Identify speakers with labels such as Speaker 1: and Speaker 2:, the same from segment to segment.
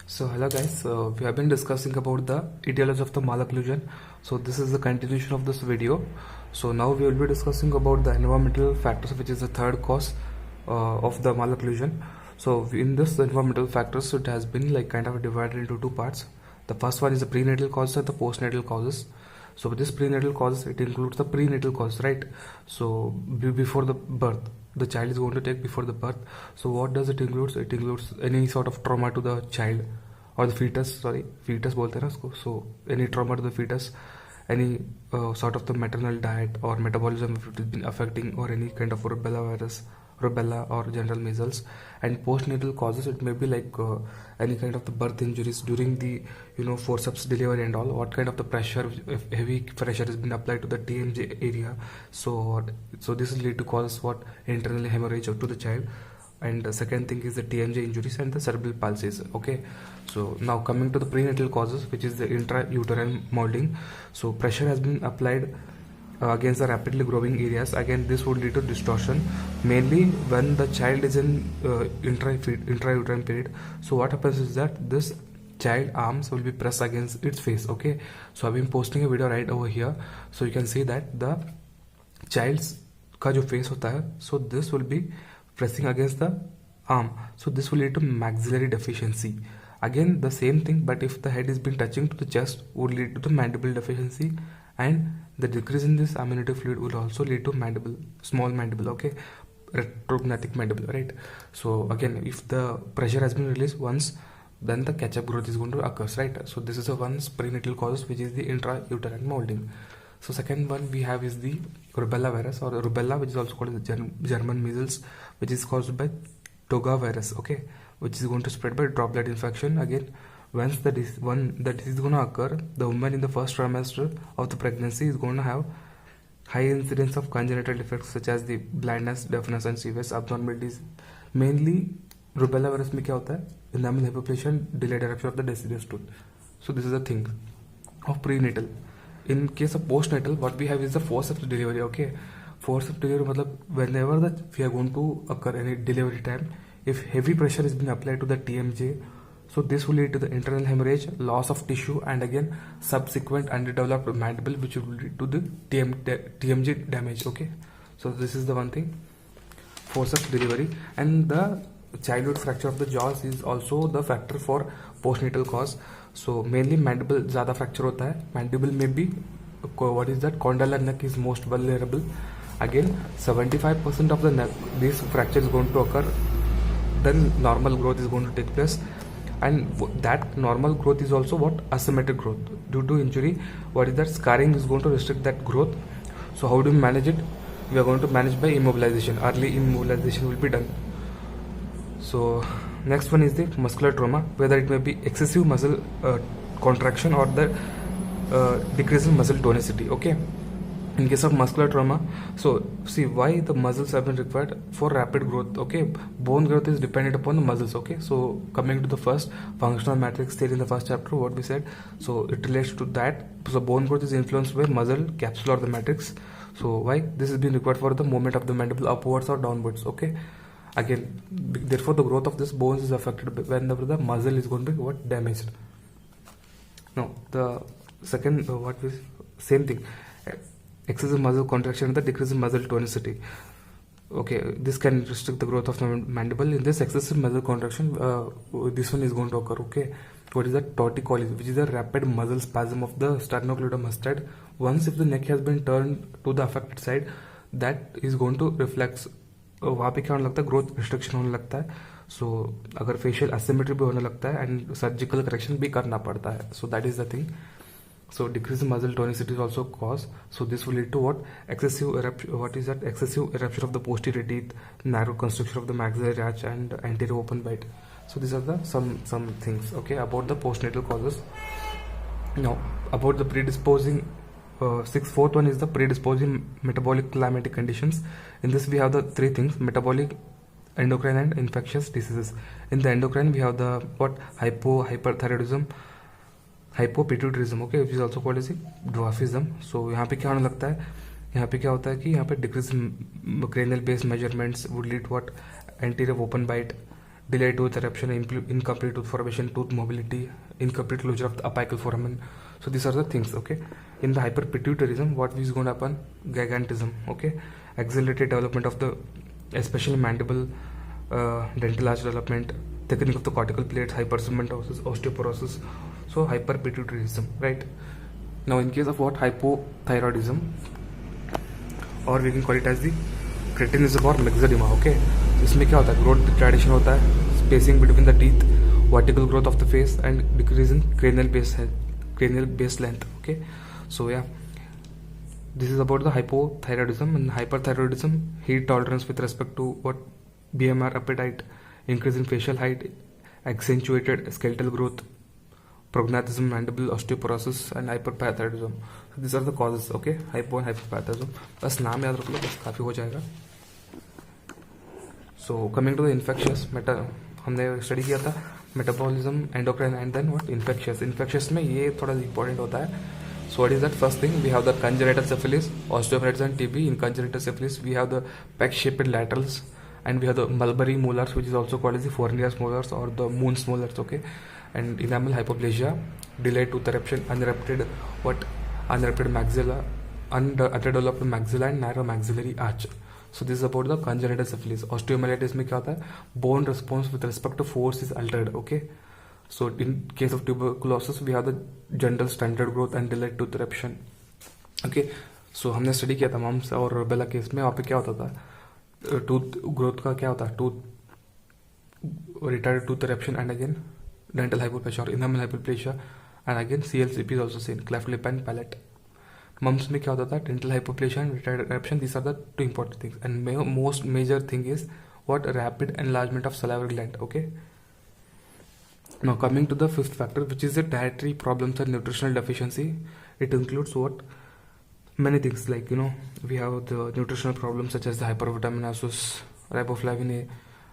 Speaker 1: So hello guys, we have been discussing about the etiology of the malocclusion. So this is the continuation of this video. So now we will be discussing about the environmental factors, which is the third cause of the malocclusion. So in this environmental factors, it has been like kind of divided into two parts. The first one is the prenatal causes and the postnatal causes. So with this prenatal causes, it includes the prenatal cause, right? So before the birth, the child is going to take before the birth. So what does it include? It includes any sort of trauma to the child or the fetus. Sorry, fetus बोलते हैं ना उसको. So any trauma to the fetus, any sort of the maternal diet or metabolism if it has been affecting, or any kind of rubella or general measles. And postnatal causes, it may be like any kind of the birth injuries during the forceps delivery and all. What kind of the pressure, if heavy pressure has been applied to the TMJ area, so this will lead to cause what internal hemorrhage to the child. And the second thing is the TMJ injuries and the cerebral palsies. Okay, so now coming to the prenatal causes, which is the intrauterine molding. So pressure has been applied against the rapidly growing areas. Again, this would lead to distortion, mainly when the child is in intrauterine period. So what happens is that this child arms will be pressed against its face. Okay, so I've been posting a video right over here, so you can see that the child's का जो face होता है, so this will be pressing against the arm, so this will lead to maxillary deficiency. Again the same thing, but if the head is been touching to the chest, would lead to the mandible deficiency, and the decrease in this amniotic fluid will also lead to mandible, small mandible, okay, retrognatic mandible, right? So again, if the pressure has been released once, then the catch-up growth is going to occur, right? So this is the one prenatal cause, which is the intrauterine molding. So second one we have is the rubella virus, or rubella, which is also called the German measles, which is caused by toga virus, okay, which is going to spread by droplet infection. Again, once the disease is going to occur, the woman in the first trimester of the pregnancy is going to have high incidence of congenital defects such as the blindness, deafness and serious abnormalities. Mainly rubella virus में क्या होता है? Enamel hyperplasia, delayed eruption of the deciduous tooth. So this is the thing of prenatal. In case of postnatal, what we have is the forceps delivery. Okay, forceps delivery मतलब whenever we are going to occur any delivery time, if heavy pressure is being applied to the TMJ, so this will lead to the internal hemorrhage, loss of tissue, and again subsequent underdeveloped mandible, which will lead to the TMJ damage. Okay, so this is the one thing, forceps delivery. And the childhood fracture of the jaws is also the factor for postnatal cause. So mainly mandible ज़्यादा fracture होता है. Mandible में भी what is that, condylar neck is most vulnerable. Again 75% of the neck, this fracture is going to occur, then normal growth is going to take place, and that normal growth is also what, asymmetric growth due to injury. What is that, scarring is going to restrict that growth. So how do we manage it? We are going to manage by immobilization. Early immobilization will be done. So next one is the muscular trauma, whether it may be excessive muscle contraction or the decrease in muscle tonicity. Okay, in case of muscular trauma, so see why the muscles have been required for rapid growth. Okay, bone growth is dependent upon the muscles. Okay, so coming to the first functional matrix theory in the first chapter, what we said, so it relates to that. So bone growth is influenced by muscle capsule or the matrix. So why this is being required for the movement of the mandible upwards or downwards. Okay, again, therefore the growth of this bones is affected whenever the muscle is going to be what, damaged. Now the second same thing, excessive muscle contraction and the decrease in muscle tonicity. Okay, this can restrict the growth of the mandible. In this excessive muscle contraction, this one is going to occur. Okay, what is that, torticollis, which is a rapid muscle spasm of the sternocleidomastoid. Once if the neck has been turned to the affected side, that is going to reflex, वहाँ पे क्या होने लगता है, growth restriction होने लगता है. सो अगर फेशियल असिमेट्री भी होने लगता है एंड सर्जिकल करेक्शन भी करना पड़ता है. So that is the thing. So decrease in muscle tonicity is also cause. So this will lead to what, excessive eruption. What is that, excessive eruption of the posterior teeth, narrow constriction of the maxillary arch, and anterior open bite. So these are the some things, okay, about the postnatal causes. Now about the predisposing, fourth one is the predisposing metabolic climatic conditions. In this we have the three things: metabolic, endocrine and infectious diseases. In the endocrine we have the what, hyperthyroidism, hypopituitarism, okay, which is also called as dwarfism. So यहाँ पे क्या होने लगता है, यहाँ पे क्या होता है कि यहाँ पे decrease cranial base measurements would lead to what, anterior open bite, delayed tooth eruption, incomplete tooth formation, tooth mobility, incomplete closure of the apical foramen. So these are the things. Okay, in the hyperpituitarism, what is going to happen? Gigantism. Okay, accelerated development of the especially mandible, dental arch development, thickening of the cortical plates, hypersegmentosis, osteoporosis. So hyperpituitarism, right? Now in case of what? Hypothyroidism, और we can call it as the cretinism और myxedema. Okay, इसमें क्या होता है? Growth retardation होता है, spacing between the teeth, vertical growth of the face and decrease in cranial base length. Okay, so yeah, this is about the hypothyroidism. And hyperthyroidism, heat tolerance with respect to what? BMR, appetite, increase in facial height, accentuated skeletal growth, prognathism, mandible osteoporosis and hyperparathyroidism. So these are the causes. Okay, hypo and hyperparathyroidism. बस नाम याद रख लो, बस काफ़ी हो जाएगा. So coming to the infectious, हमने study किया था metabolism, endocrine and then what? Infectious में ये थोड़ा इंपॉर्टेंट होता है. So what is that? First thing, we have the congenital syphilis, osteoporosis and TB. In congenital syphilis, we have the peck-shaped laterals, and we have the mulberry molars, which is also called as the Fournier's molars or the Moon's molars. Okay, and enamel hypoplasia, delayed tooth eruption, unerupted maxilla, underdeveloped maxilla and narrow maxillary arch. So this is about the congenital syphilis. Osteomyelitis में क्या होता है? Bone response with respect to force is altered. Okay, so in case of tuberculosis, we have the general standard growth and delayed tooth eruption. Okay, so हमने study किया था mums और rubella case में. वहाँ पे क्या होता था? टूथ ग्रोथ का क्या होता है? Tooth retarded tooth eruption and again dental hypoplasia or enamel hypoplasia and again CLCP is also seen, cleft lip and palate. Mumps में क्या होता था? Dental hypoplasia and retarded eruption. These are the two important things. And most major thing is what? Rapid enlargement of salivary gland. Okay. Now coming to the fifth factor, which is the dietary problems and nutritional deficiency. It includes what? Many things, like we have the nutritional problems such as the hypervitaminosis, riboflavin A,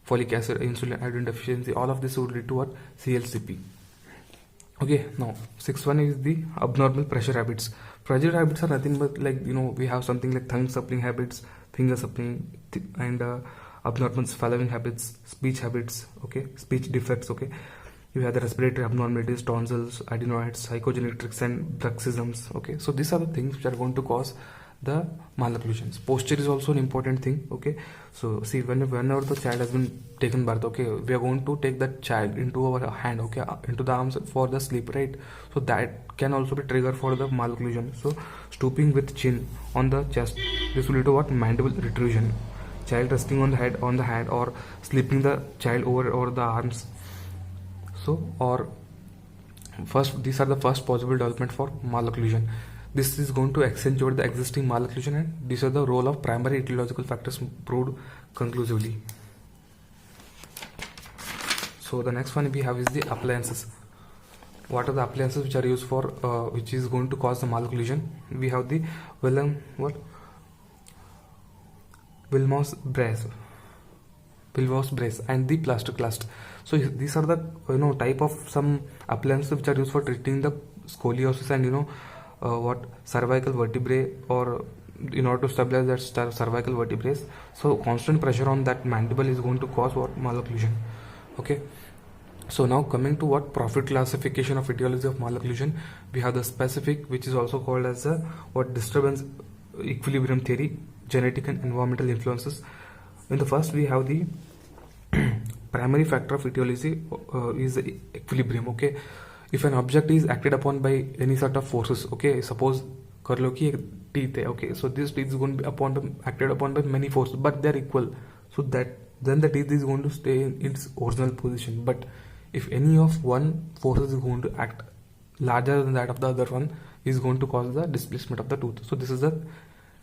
Speaker 1: folic acid, insulin, iodine deficiency. All of this would lead to what? CLCP. Okay, now sixth one is the abnormal pressure habits. Pressure habits are nothing but like we have something like tongue suppling habits, finger suppling, and abnormal swallowing habits, speech habits. Okay, speech defects. Okay, you have the respiratory abnormalities, tonsils, adenoids, psychogenic tricks and bruxisms. Okay, so these are the things which are going to cause the malocclusions. Posture is also an important thing. Okay, so see, whenever the child has been taken birth, okay, we are going to take that child into our hand, okay, into the arms for the sleep, right? So that can also be trigger for the malocclusion. So stooping with chin on the chest, this will lead to what? Mandible retrusion. Child resting on the hand or sleeping the child over the arms. So or first, these are the first possible development for malocclusion. This is going to accentuate the existing malocclusion, and these are the role of primary etiological factors proved conclusively. So the next one we have is the appliances. What are the appliances which are used for which is going to cause the malocclusion? We have the Wilmot's brace and the plastoplast. So these are the type of some appliances which are used for treating the scoliosis and cervical vertebrae, or in order to stabilize that cervical vertebrae. So constant pressure on that mandible is going to cause what? Malocclusion. Okay, so now coming to what? Profit classification of etiology of malocclusion. We have the specific, which is also called as the disturbance equilibrium theory, genetic and environmental influences. In the first, we have the primary factor of etiology is the equilibrium. Okay, if an object is acted upon by any sort of forces, okay, suppose कर लो कि एक teeth है, okay, so this teeth is going to be acted upon by many forces, but they are equal, so that then the teeth is going to stay in its original position. But if any of one forces is going to act larger than that of the other one, is going to cause the displacement of the tooth. So this is the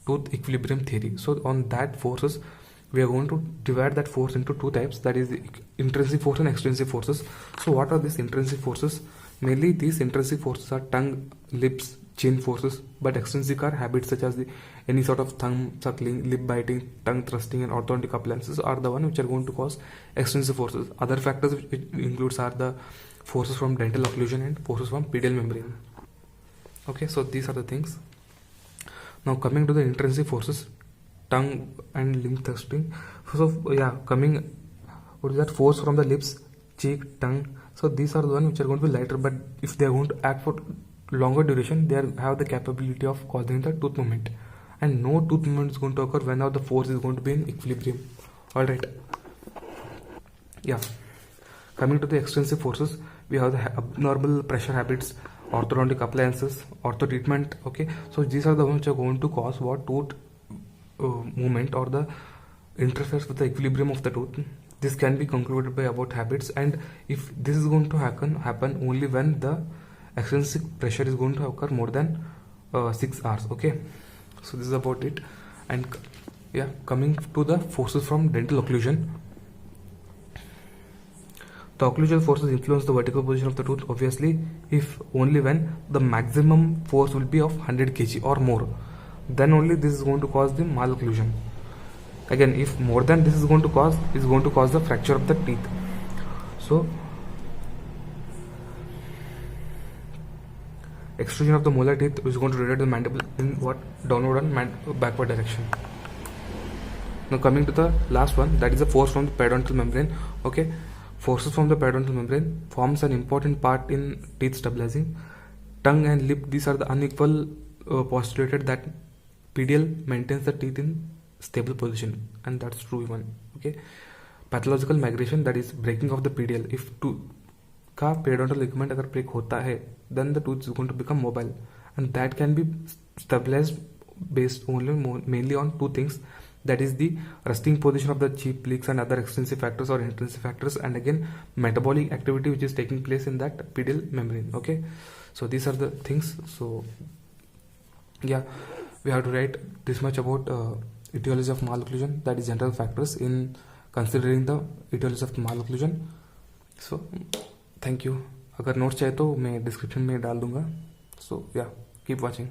Speaker 1: tooth equilibrium theory. So on that forces, we are going to divide that force into two types, that is the intrinsic force and extrinsic forces. So what are these intrinsic forces? Mainly these intrinsic forces are tongue, lips, chin forces, but extrinsic are habits such as any sort of thumb suckling, lip biting, tongue thrusting and orthodontic appliances are the one which are going to cause extrinsic forces. Other factors which it includes are the forces from dental occlusion and forces from pedial membrane. Okay, so these are the things. Now coming to the intrinsic forces, tongue and limb thrusting. So yeah, coming what is that, force from the lips, cheek, tongue. So these are the ones which are going to be lighter, but if they are going to act for longer duration, they have the capability of causing the tooth movement, and no tooth movement is going to occur whenever the force is going to be in equilibrium. All right. Yeah. Coming to the extensive forces, we have the abnormal pressure habits, orthodontic appliances, ortho treatment. Okay, so these are the ones which are going to cause what, tooth movement or the interferes with the equilibrium of the tooth. This can be concluded by about habits, and if this is going to happen only when the extrinsic pressure is going to occur more than 6 hours. Okay, so this is about it. And yeah, coming to the forces from dental occlusion. The occlusal forces influence the vertical position of the tooth, obviously, if only when the maximum force will be of 100 kg or more, then only this is going to cause the malocclusion. Again, if more than this is going to cause the fracture of the teeth. So extrusion of the molar teeth is going to rotate the mandible in what, downward and backward direction. Now coming to the last one, that is the force from the periodontal membrane. Okay, forces from the periodontal membrane forms an important part in teeth stabilizing. Tongue and lip, these are the unequal postulated that PDL maintains the teeth in stable position, and that's true one. Okay, pathological migration, that is breaking of the PDL. If tooth का periodontal ligament अगर break होता है, then the tooth is going to become mobile, and that can be stabilized based only mainly on two things, that is the resting position of the cheek pleats and other extrinsic factors or intrinsic factors, and again metabolic activity which is taking place in that PDL membrane. Okay, so these are the things. So yeah, we have to write this much about etiology of malocclusion, that is general factors in considering the etiology of malocclusion. So thank you. अगर notes चाहिए तो मैं description में डाल दूंगा. सो या, keep watching.